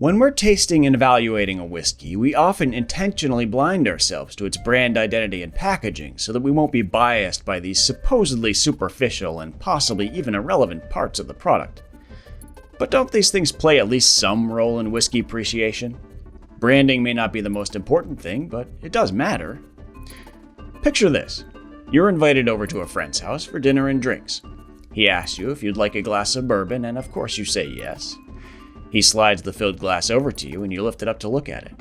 When we're tasting and evaluating a whiskey, we often intentionally blind ourselves to its brand identity and packaging so that we won't be biased by these supposedly superficial and possibly even irrelevant parts of the product. But don't these things play at least some role in whiskey appreciation? Branding may not be the most important thing, but it does matter. Picture this. You're invited over to a friend's house for dinner and drinks. He asks you if you'd like a glass of bourbon, and of course you say yes. He slides the filled glass over to you and you lift it up to look at it.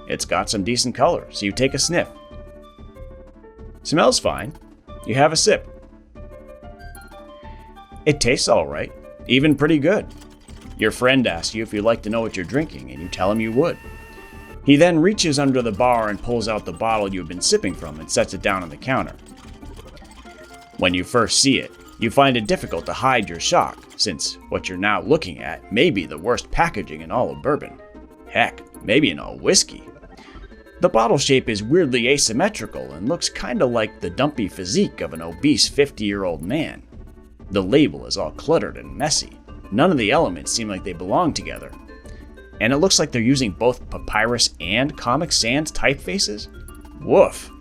It's got some decent color, so you take a sniff. Smells fine. You have a sip. It tastes alright, even pretty good. Your friend asks you if you'd like to know what you're drinking, and you tell him you would. He then reaches under the bar and pulls out the bottle you've been sipping from and sets it down on the counter. When you first see it, you find it difficult to hide your shock, since what you're now looking at may be the worst packaging in all of bourbon. Heck, maybe in all whiskey. The bottle shape is weirdly asymmetrical and looks kinda like the dumpy physique of an obese 50-year-old man. The label is all cluttered and messy. None of the elements seem like they belong together. And it looks like they're using both Papyrus and Comic Sans typefaces? Woof.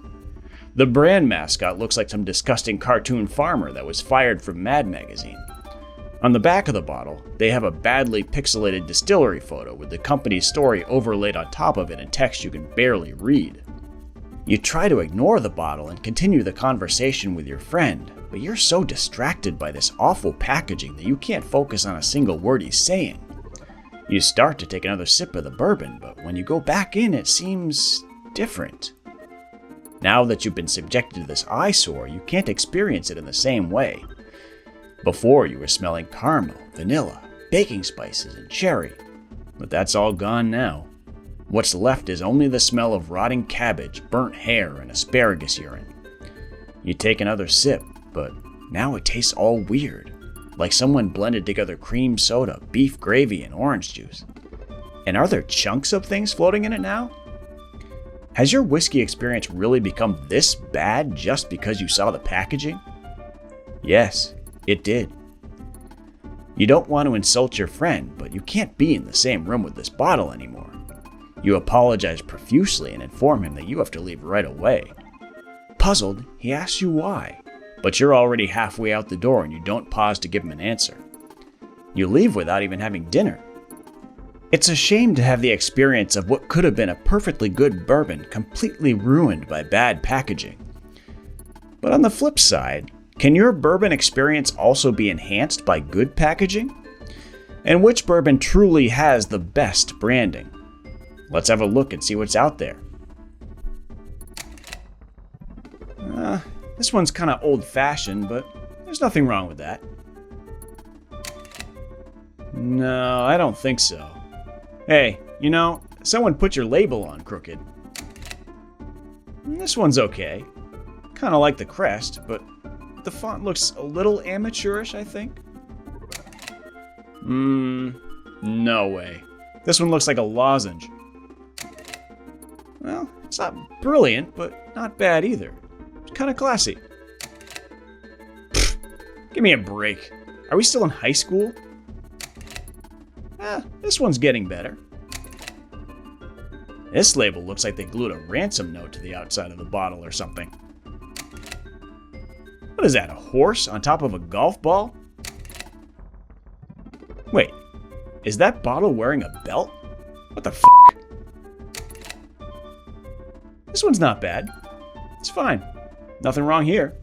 The brand mascot looks like some disgusting cartoon farmer that was fired from Mad Magazine. On the back of the bottle, they have a badly pixelated distillery photo with the company's story overlaid on top of it in text you can barely read. You try to ignore the bottle and continue the conversation with your friend, but you're so distracted by this awful packaging that you can't focus on a single word he's saying. You start to take another sip of the bourbon, but when you go back in, it seems different. Now that you've been subjected to this eyesore, you can't experience it in the same way. Before, you were smelling caramel, vanilla, baking spices, and cherry. But that's all gone now. What's left is only the smell of rotting cabbage, burnt hair, and asparagus urine. You take another sip, but now it tastes all weird, like someone blended together cream soda, beef gravy, and orange juice. And are there chunks of things floating in it now? Has your whiskey experience really become this bad just because you saw the packaging? Yes, it did. You don't want to insult your friend, but you can't be in the same room with this bottle anymore. You apologize profusely and inform him that you have to leave right away. Puzzled, he asks you why, but you're already halfway out the door and you don't pause to give him an answer. You leave without even having dinner. It's a shame to have the experience of what could have been a perfectly good bourbon completely ruined by bad packaging. But on the flip side, can your bourbon experience also be enhanced by good packaging? And which bourbon truly has the best branding? Let's have a look and see what's out there. This one's kind of old-fashioned, but there's nothing wrong with that. No, I don't think so. Hey, someone put your label on crooked. This one's okay. Kind of like the crest, but the font looks a little amateurish, I think. No way. This one looks like a lozenge. Well, it's not brilliant, but not bad either. It's kind of classy. Pfft, give me a break. Are we still in high school? This one's getting better. This label looks like they glued a ransom note to the outside of the bottle or something. What is that, a horse on top of a golf ball? Wait, is that bottle wearing a belt? What the f***? This one's not bad. It's fine. Nothing wrong here.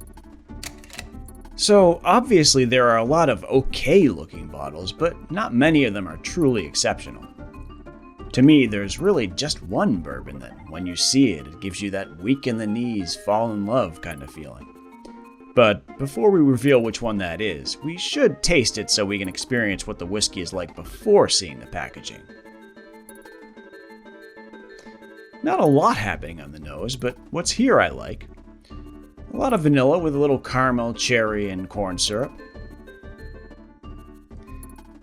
So, obviously there are a lot of okay-looking bottles, but not many of them are truly exceptional. To me, there's really just one bourbon that, when you see it, it gives you that weak-in-the-knees, fall-in-love kind of feeling. But before we reveal which one that is, we should taste it so we can experience what the whiskey is like before seeing the packaging. Not a lot happening on the nose, but what's here I like. A lot of vanilla with a little caramel, cherry, and corn syrup.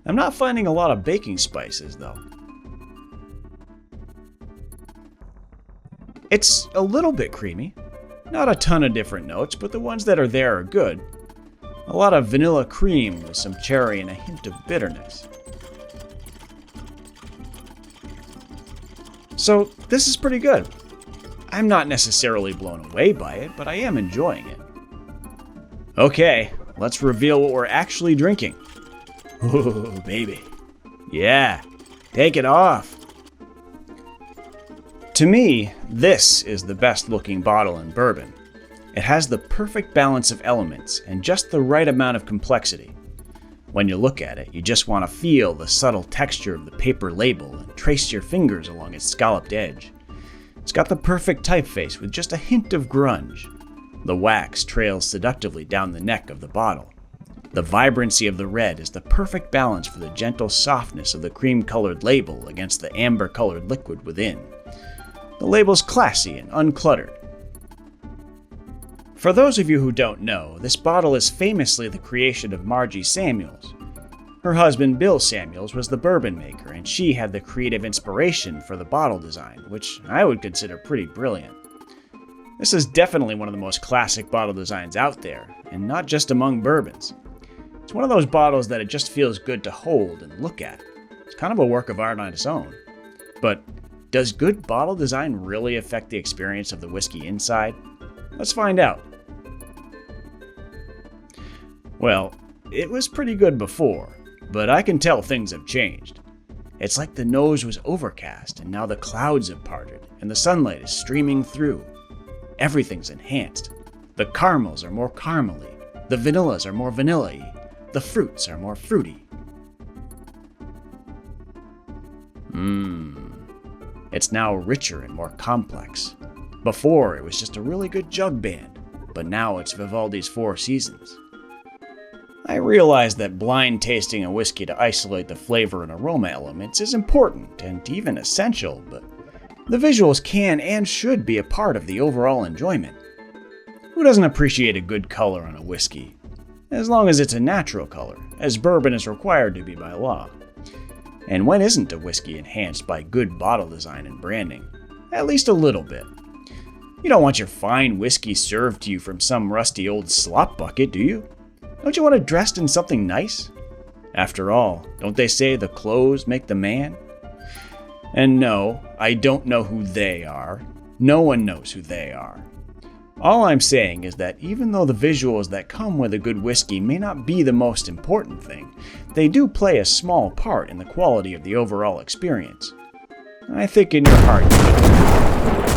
I'm not finding a lot of baking spices, though. It's a little bit creamy. Not a ton of different notes, but the ones that are there are good. A lot of vanilla cream with some cherry and a hint of bitterness. So this is pretty good. I'm not necessarily blown away by it, but I am enjoying it. Okay, let's reveal what we're actually drinking. Ooh, baby. Yeah, take it off. To me, this is the best looking bottle in bourbon. It has the perfect balance of elements and just the right amount of complexity. When you look at it, you just want to feel the subtle texture of the paper label and trace your fingers along its scalloped edge. It's got the perfect typeface with just a hint of grunge. The wax trails seductively down the neck of the bottle. The vibrancy of the red is the perfect balance for the gentle softness of the cream-colored label against the amber-colored liquid within. The label's classy and uncluttered. For those of you who don't know, this bottle is famously the creation of Margie Samuels. Her husband, Bill Samuels, was the bourbon maker, and she had the creative inspiration for the bottle design, which I would consider pretty brilliant. This is definitely one of the most classic bottle designs out there, and not just among bourbons. It's one of those bottles that it just feels good to hold and look at. It's kind of a work of art on its own. But does good bottle design really affect the experience of the whiskey inside? Let's find out. Well, it was pretty good before, but I can tell things have changed. It's like the nose was overcast and now the clouds have parted and the sunlight is streaming through. Everything's enhanced. The caramels are more caramely, the vanillas are more vanilla-y, the fruits are more fruity. It's now richer and more complex. Before, it was just a really good jug band, but now it's Vivaldi's Four Seasons. I realize that blind tasting a whiskey to isolate the flavor and aroma elements is important and even essential, but the visuals can and should be a part of the overall enjoyment. Who doesn't appreciate a good color on a whiskey? As long as it's a natural color, as bourbon is required to be by law. And when isn't a whiskey enhanced by good bottle design and branding? At least a little bit. You don't want your fine whiskey served to you from some rusty old slop bucket, do you? Don't you want it dressed in something nice? After all, don't they say the clothes make the man? And no, I don't know who they are. No one knows who they are. All I'm saying is that even though the visuals that come with a good whiskey may not be the most important thing, they do play a small part in the quality of the overall experience. I think in your heart you know.